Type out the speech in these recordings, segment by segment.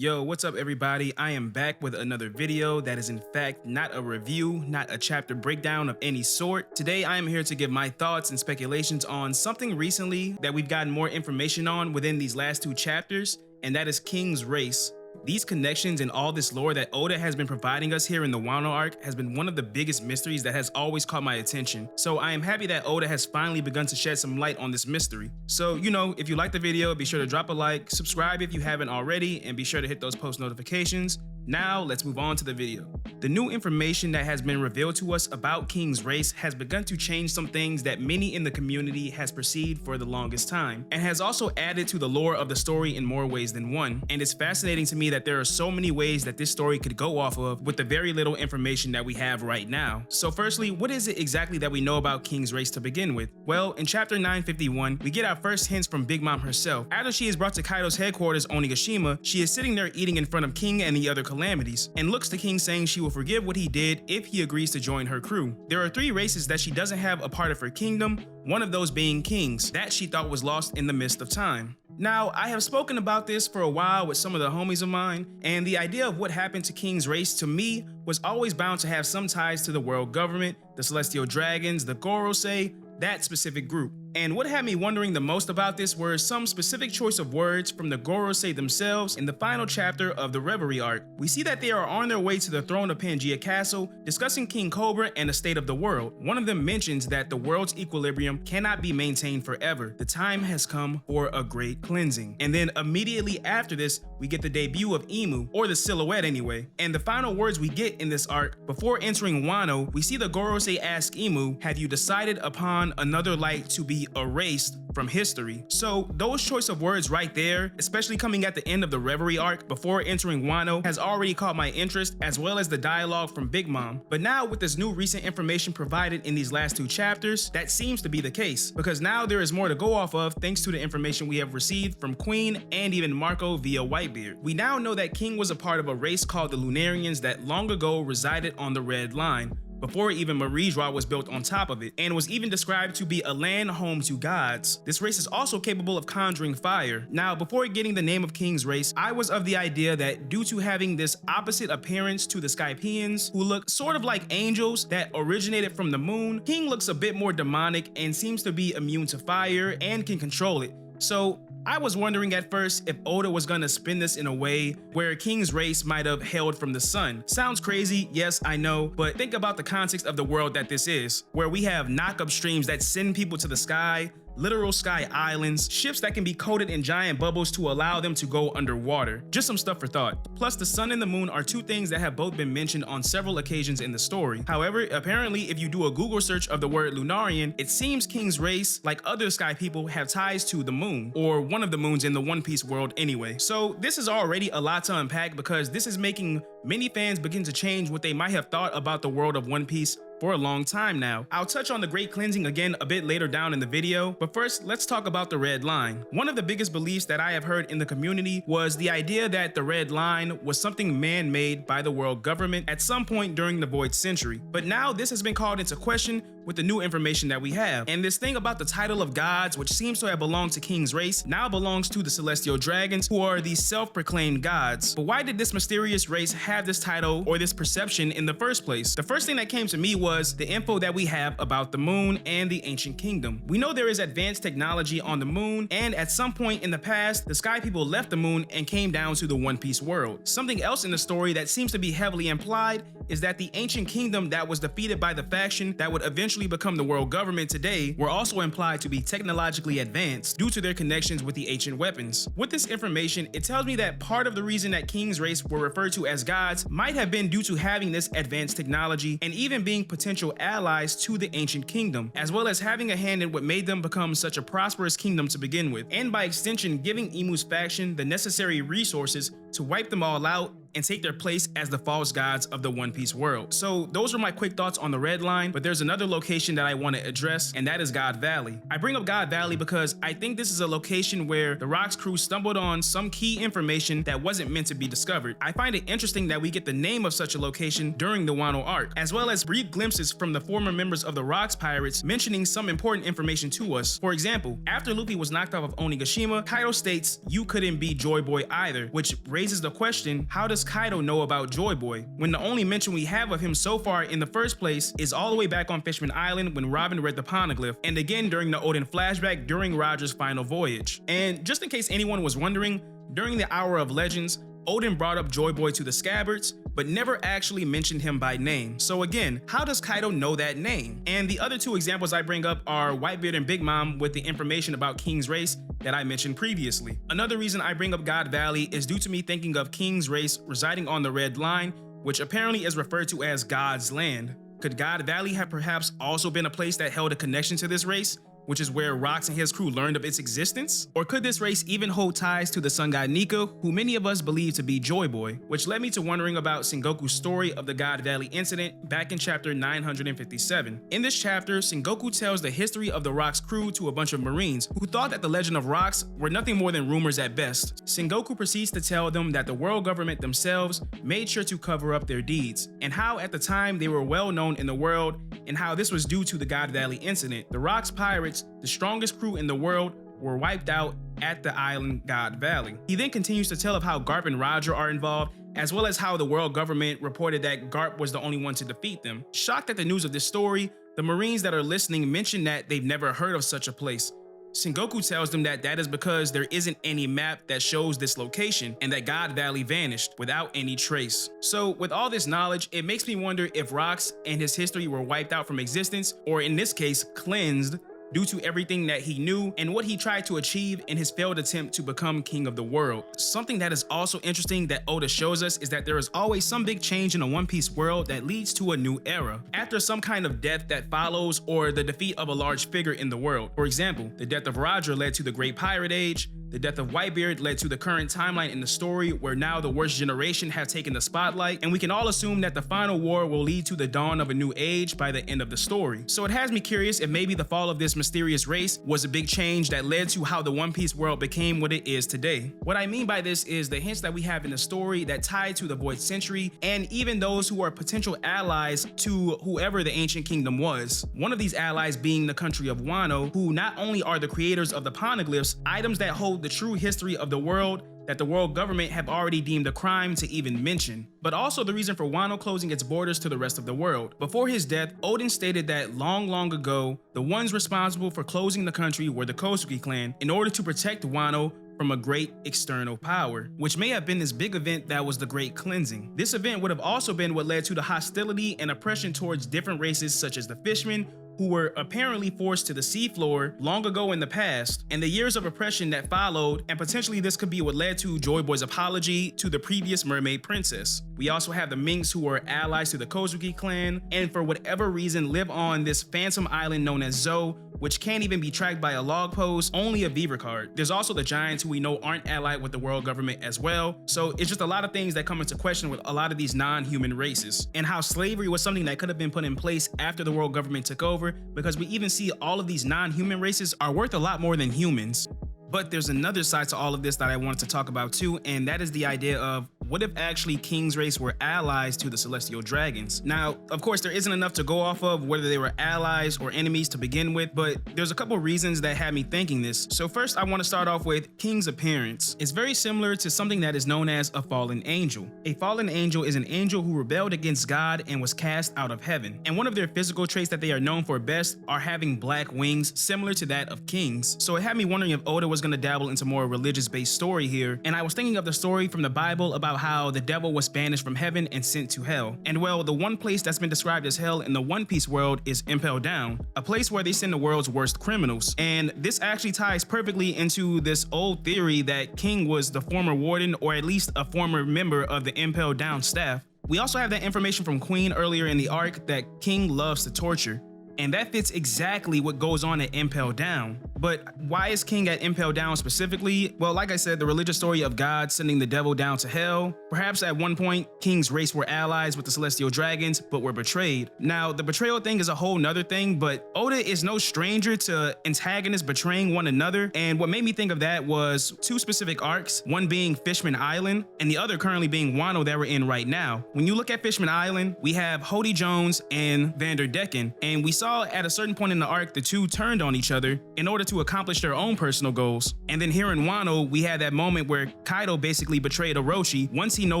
Yo, what's up everybody? I am back with another video that is in fact not a review, not a chapter breakdown of any sort. Today I am here to give my thoughts and speculations on something recently that we've gotten more information on within these last two chapters, and that is King's Race. These connections and all this lore that Oda has been providing us here in the Wano arc has been one of the biggest mysteries that has always caught my attention. So I am happy that Oda has finally begun to shed some light on this mystery. So, if you like the video, be sure to drop a like, subscribe if you haven't already, and be sure to hit those post notifications. Now, let's move on to the video. The new information that has been revealed to us about King's Race has begun to change some things that many in the community has perceived for the longest time, and has also added to the lore of the story in more ways than one. And it's fascinating to me that there are so many ways that this story could go off of with the very little information that we have right now. So firstly, what is it exactly that we know about King's Race to begin with? Well, in chapter 951, we get our first hints from Big Mom herself. After she is brought to Kaido's headquarters Onigashima, she is sitting there eating in front of King and the other calamities, and looks to King saying she will forgive what he did if he agrees to join her crew. There are three races that she doesn't have a part of her kingdom, one of those being kings, that she thought was lost in the mist of time. Now, I have spoken about this for a while with some of the homies of mine, and the idea of what happened to King's Race to me was always bound to have some ties to the world government, the Celestial Dragons, the Gorosei, that specific group. And what had me wondering the most about this were some specific choice of words from the Gorosei themselves in the final chapter of the Reverie arc. We see that they are on their way to the throne of Pangaea Castle, discussing King Cobra and the state of the world. One of them mentions that the world's equilibrium cannot be maintained forever. The time has come for a great cleansing. And then immediately after this, we get the debut of Imu, or the silhouette anyway. And the final words we get in this arc, before entering Wano, we see the Gorosei ask Imu, "Have you decided upon another light to be erased from history?" So those choice of words right there, especially coming at the end of the Reverie arc before entering Wano, has already caught my interest, as well as the dialogue from Big Mom. But now with this new recent information provided in these last two chapters, that seems to be the case, because now there is more to go off of thanks to the information we have received from Queen and even Marco via Whitebeard. We now know that King was a part of a race called the Lunarians that long ago resided on the Red Line, before even Marijra was built on top of it, and was even described to be a land home to gods. This race is also capable of conjuring fire. Now, before getting the name of King's Race, I was of the idea that due to having this opposite appearance to the Skypians, who look sort of like angels that originated from the moon, King looks a bit more demonic and seems to be immune to fire and can control it. So I was wondering at first if Oda was gonna spin this in a way where King's Race might have hailed from the sun. Sounds crazy, yes, I know, but think about the context of the world that this is, where we have knock-up streams that send people to the sky, literal sky islands, ships that can be coated in giant bubbles to allow them to go underwater. Just some stuff for thought. Plus, the sun and the moon are two things that have both been mentioned on several occasions in the story. However, apparently if you do a Google search of the word Lunarian, it seems King's Race, like other sky people, have ties to the moon, or one of the moons in the One Piece world anyway. So this is already a lot to unpack, because this is making many fans begin to change what they might have thought about the world of One Piece for a long time now. I'll touch on the Great Cleansing again a bit later down in the video, but first let's talk about the Red Line. One of the biggest beliefs that I have heard in the community was the idea that the Red Line was something man-made by the world government at some point during the Void Century. But now this has been called into question with the new information that we have. And this thing about the title of gods, which seems to have belonged to King's Race, now belongs to the Celestial Dragons, who are these self-proclaimed gods. But why did this mysterious race have this title or this perception in the first place? The first thing that came to me was the info that we have about the moon and the ancient kingdom. We know there is advanced technology on the moon, and at some point in the past, the sky people left the moon and came down to the One Piece world. Something else in the story that seems to be heavily implied is that the ancient kingdom that was defeated by the faction that would eventually become the world government today were also implied to be technologically advanced due to their connections with the ancient weapons. With this information, it tells me that part of the reason that King's Race were referred to as gods might have been due to having this advanced technology and even being potential allies to the ancient kingdom, as well as having a hand in what made them become such a prosperous kingdom to begin with, and by extension giving Imu's faction the necessary resources to wipe them all out and take their place as the false gods of the One Piece world. So those are my quick thoughts on the Red Line, but there's another location that I want to address, and that is God Valley. I bring up God Valley because I think this is a location where the Rock's crew stumbled on some key information that wasn't meant to be discovered. I find it interesting that we get the name of such a location during the Wano arc, as well as brief glimpses from the former members of the Rock's pirates mentioning some important information to us. For example, after Luffy was knocked off of Onigashima, Kaido states, "You couldn't be Joy Boy either," which raises the question, how does Kaido know about Joy Boy, when the only mention we have of him so far in the first place is all the way back on Fishman Island when Robin read the poneglyph, and again during the Oden flashback during Roger's final voyage. And just in case anyone was wondering, during the Hour of Legends, Oden brought up Joy Boy to the Scabbards, but never actually mentioned him by name. So again, how does Kaido know that name? And the other two examples I bring up are Whitebeard and Big Mom with the information about King's race that I mentioned previously. Another reason I bring up God Valley is due to me thinking of King's race residing on the Red Line, which apparently is referred to as God's land. Could God Valley have perhaps also been a place that held a connection to this race, which is where Rox and his crew learned of its existence? Or could this race even hold ties to the sun god Nika, who many of us believe to be Joy Boy? Which led me to wondering about Sengoku's story of the God Valley incident back in chapter 957. In this chapter, Sengoku tells the history of the Rox crew to a bunch of Marines who thought that the legend of Rox were nothing more than rumors at best. Sengoku proceeds to tell them that the world government themselves made sure to cover up their deeds, and how at the time they were well known in the world, and how this was due to the God Valley incident. The Rox pirates, the strongest crew in the world, were wiped out at the island God Valley. He then continues to tell of how Garp and Roger are involved, as well as how the world government reported that Garp was the only one to defeat them. Shocked at the news of this story, the Marines that are listening mention that they've never heard of such a place. Sengoku tells them that that is because there isn't any map that shows this location, and that God Valley vanished without any trace. So with all this knowledge, it makes me wonder if Rox and his history were wiped out from existence, or in this case, cleansed, due to everything that he knew and what he tried to achieve in his failed attempt to become king of the world. Something that is also interesting that Oda shows us is that there is always some big change in a One Piece world that leads to a new era, after some kind of death that follows or the defeat of a large figure in the world. For example, the death of Roger led to the Great Pirate Age. The death of Whitebeard led to the current timeline in the story where now the worst generation have taken the spotlight, and we can all assume that the final war will lead to the dawn of a new age by the end of the story. So it has me curious if maybe the fall of this mysterious race was a big change that led to how the One Piece world became what it is today. What I mean by this is the hints that we have in the story that tie to the Void Century, and even those who are potential allies to whoever the ancient kingdom was. One of these allies being the country of Wano, who not only are the creators of the poneglyphs, items that hold the true history of the world that the world government have already deemed a crime to even mention, but also the reason for Wano closing its borders to the rest of the world. Before his death, Oden stated that long ago, the ones responsible for closing the country were the Kosugi clan in order to protect Wano from a great external power, which may have been this big event that was the Great Cleansing. This event would have also been what led to the hostility and oppression towards different races such as the Fishmen, who were apparently forced to the seafloor long ago in the past, and the years of oppression that followed, and potentially this could be what led to Joy Boy's apology to the previous mermaid princess. We also have the Minks, who were allies to the Kozuki clan, and for whatever reason live on this phantom island known as Zou, which can't even be tracked by a log post, only a Beaver card. There's also the Giants, who we know aren't allied with the world government as well. So it's just a lot of things that come into question with a lot of these non-human races, and how slavery was something that could have been put in place after the world government took over, because we even see all of these non-human races are worth a lot more than humans. But there's another side to all of this that I wanted to talk about too, and that is the idea of what if actually King's race were allies to the Celestial Dragons? Now, of course, there isn't enough to go off of whether they were allies or enemies to begin with, but there's a couple reasons that had me thinking this. So first, I want to start off with King's appearance. It's very similar to something that is known as a fallen angel. A fallen angel is an angel who rebelled against God and was cast out of heaven. And one of their physical traits that they are known for best are having black wings, similar to that of kings. So it had me wondering if Oda was going to dabble into more religious-based story here, and I was thinking of the story from the Bible about how the devil was banished from heaven and sent to hell. And well, the one place that's been described as hell in the One Piece world is Impel Down, a place where they send the world's worst criminals. And this actually ties perfectly into this old theory that King was the former warden, or at least a former member of the Impel Down staff. We also have that information from Queen earlier in the arc that King loves to torture. and that fits exactly what goes on at Impel Down. But why is King at Impel Down specifically? Well, like I said, the religious story of God sending the devil down to hell. Perhaps at one point, King's race were allies with the celestial dragons, but were betrayed. Now, the betrayal thing is a whole nother thing, but Oda is no stranger to antagonists betraying one another, and what made me think of that was two specific arcs, one being Fishman Island, and the other currently being Wano that we're in right now. When you look at Fishman Island, we have Hody Jones and Vanderdecken, and we saw at a certain point in the arc, the two turned on each other in order to accomplish their own personal goals. And then here in Wano, we had that moment where Kaido basically betrayed Orochi once he no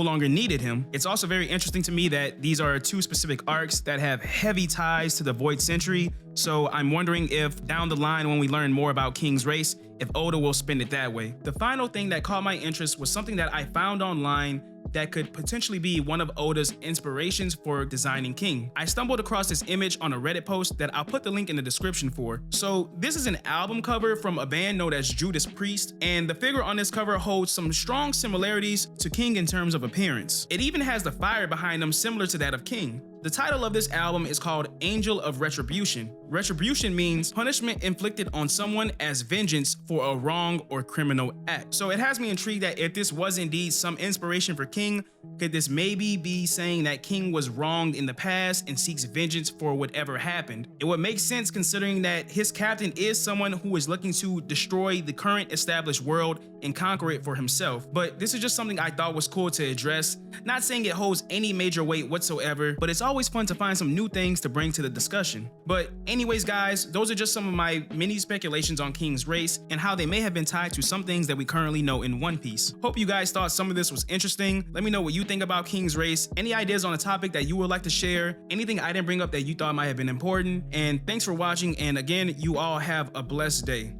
longer needed him. It's also very interesting to me that these are two specific arcs that have heavy ties to the Void Century, so I'm wondering if down the line when we learn more about King's race, if Oda will spin it that way. The final thing that caught my interest was something that I found online that could potentially be one of Oda's inspirations for designing King. I stumbled across this image on a Reddit post that I'll put the link in the description for. So this is an album cover from a band known as Judas Priest, and the figure on this cover holds some strong similarities to King in terms of appearance. It even has the fire behind them similar to that of King. The title of this album is called Angel of Retribution. Retribution means punishment inflicted on someone as vengeance for a wrong or criminal act. So it has me intrigued that if this was indeed some inspiration for King, could this maybe be saying that King was wronged in the past and seeks vengeance for whatever happened? It would make sense considering that his captain is someone who is looking to destroy the current established world and conquer it for himself. But this is just something I thought was cool to address. Not saying it holds any major weight whatsoever, but it's always fun to find some new things to bring to the discussion. But anyways guys, those are just some of my mini speculations on King's race and how they may have been tied to some things that we currently know in One Piece. Hope you guys thought some of this was interesting. Let me know what you think about King's race, any ideas on a topic that you would like to share, anything I didn't bring up that you thought might have been important, and thanks for watching, and again, you all have a blessed day.